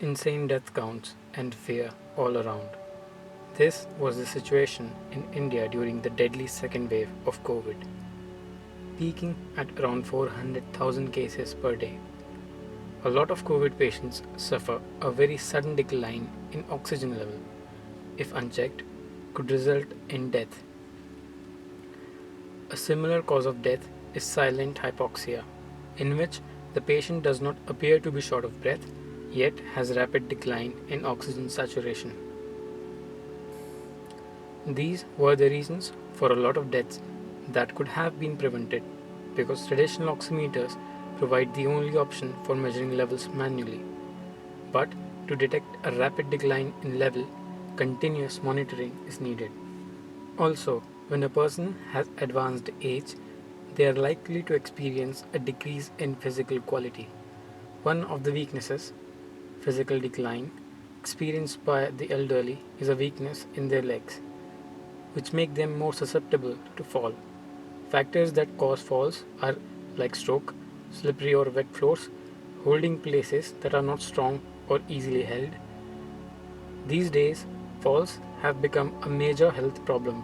insane death counts, and fear all around. This was the situation in India during the deadly second wave of COVID, peaking at around 400,000 cases per day. A lot of COVID patients suffer a very sudden decline in oxygen level. If unchecked, could result in death. A similar cause of death is silent hypoxia, in which the patient does not appear to be short of breath, yet has rapid decline in oxygen saturation. These were the reasons for a lot of deaths that could have been prevented, because traditional oximeters provide the only option for measuring levels manually. But to detect a rapid decline in level, continuous monitoring is needed. Also, when a person has advanced age, they are likely to experience a decrease in physical quality. One of the weaknesses, physical decline, experienced by the elderly is a weakness in their legs, which make them more susceptible to fall. Factors that cause falls are like stroke, slippery or wet floors, holding places that are not strong or easily held. These days, falls have become a major health problem.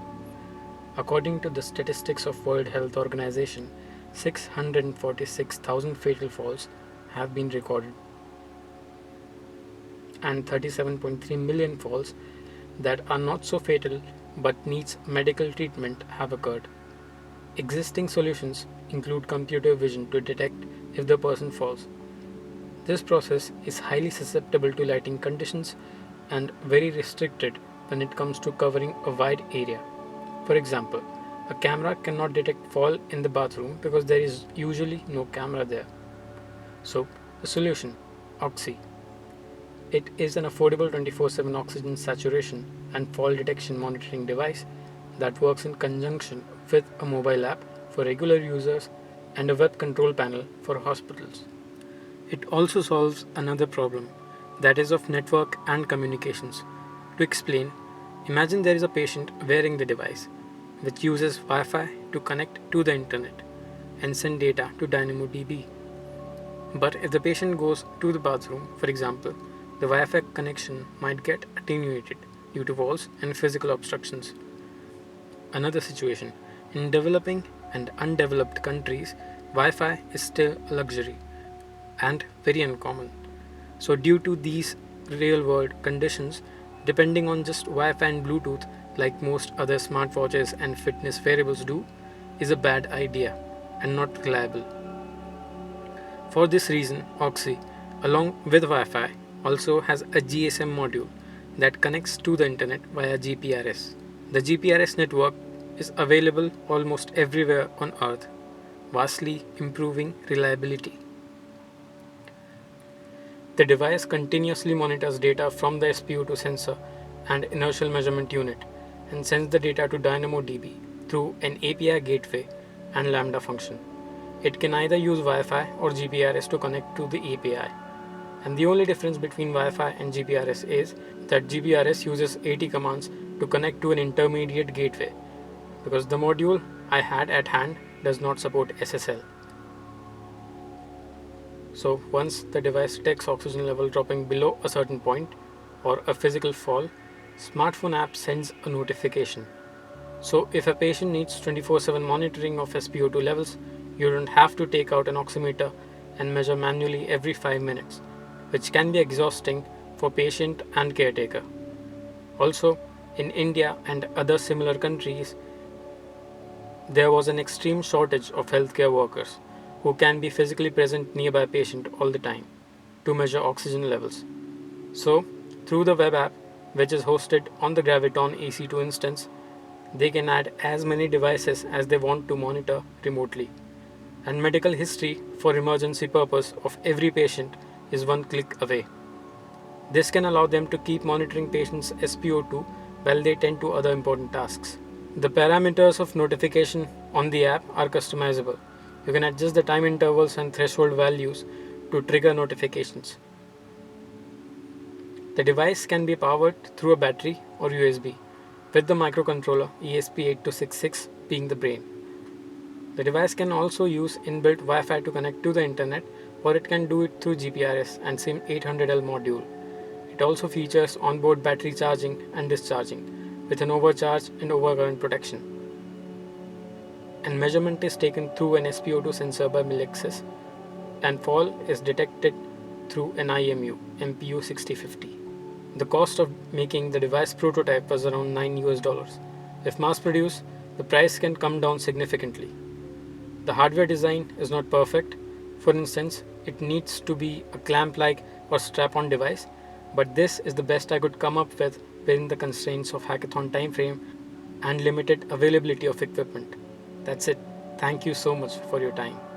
According to the statistics of World Health Organization, 646,000 fatal falls have been recorded, and 37.3 million falls that are not so fatal but needs medical treatment have occurred. Existing solutions include computer vision to detect if the person falls. This process is highly susceptible to lighting conditions and very restricted when it comes to covering a wide area. For example, a camera cannot detect fall in the bathroom because there is usually no camera there. So, the solution, OXY. It is an affordable 24/7 oxygen saturation and fall detection monitoring device that works in conjunction with a mobile app for regular users and a web control panel for hospitals. It also solves another problem, that is of network and communications. To explain, imagine there is a patient wearing the device, which uses Wi-Fi to connect to the internet and send data to DynamoDB. But if the patient goes to the bathroom, for example, the Wi-Fi connection might get attenuated due to walls and physical obstructions. Another situation, in developing and undeveloped countries, Wi-Fi is still a luxury and very uncommon. So due to these real world conditions, depending on just Wi-Fi and Bluetooth like most other smartwatches and fitness wearables do is a bad idea and not reliable. For this reason, OXY, along with Wi-Fi, also has a GSM module that connects to the internet via GPRS. The GPRS network is available almost everywhere on Earth, vastly improving reliability. The device continuously monitors data from the SpO2 sensor and inertial measurement unit and sends the data to DynamoDB through an API gateway and Lambda function. It can either use Wi-Fi or GPRS to connect to the API. And the only difference between Wi-Fi and GPRS is that GPRS uses AT commands to connect to an intermediate gateway, because the module I had at hand does not support SSL. So once the device detects oxygen level dropping below a certain point or a physical fall, smartphone app sends a notification. So if a patient needs 24/7 monitoring of SpO2 levels, you don't have to take out an oximeter and measure manually every 5 minutes, which can be exhausting for patient and caretaker. Also, in India and other similar countries, there was an extreme shortage of healthcare workers who can be physically present nearby a patient all the time to measure oxygen levels. So, through the web app, which is hosted on the Graviton EC2 instance, they can add as many devices as they want to monitor remotely. And medical history for emergency purpose of every patient is one click away. This can allow them to keep monitoring patients' SpO2 while they tend to other important tasks. The parameters of notification on the app are customizable. You can adjust the time intervals and threshold values to trigger notifications. The device can be powered through a battery or USB, with the microcontroller ESP8266 being the brain. The device can also use inbuilt Wi-Fi to connect to the internet, or it can do it through GPRS and SIM 800L module. It also features onboard battery charging and discharging with an overcharge and overcurrent protection. And measurement is taken through an SpO2 sensor by Melexis, and fall is detected through an IMU MPU 6050. The cost of making the device prototype was around $9. If mass produced, the price can come down significantly. The hardware design is not perfect. For instance, it needs to be a clamp-like or strap-on device, but this is the best I could come up with within the constraints of hackathon timeframe and limited availability of equipment. That's it. Thank you so much for your time.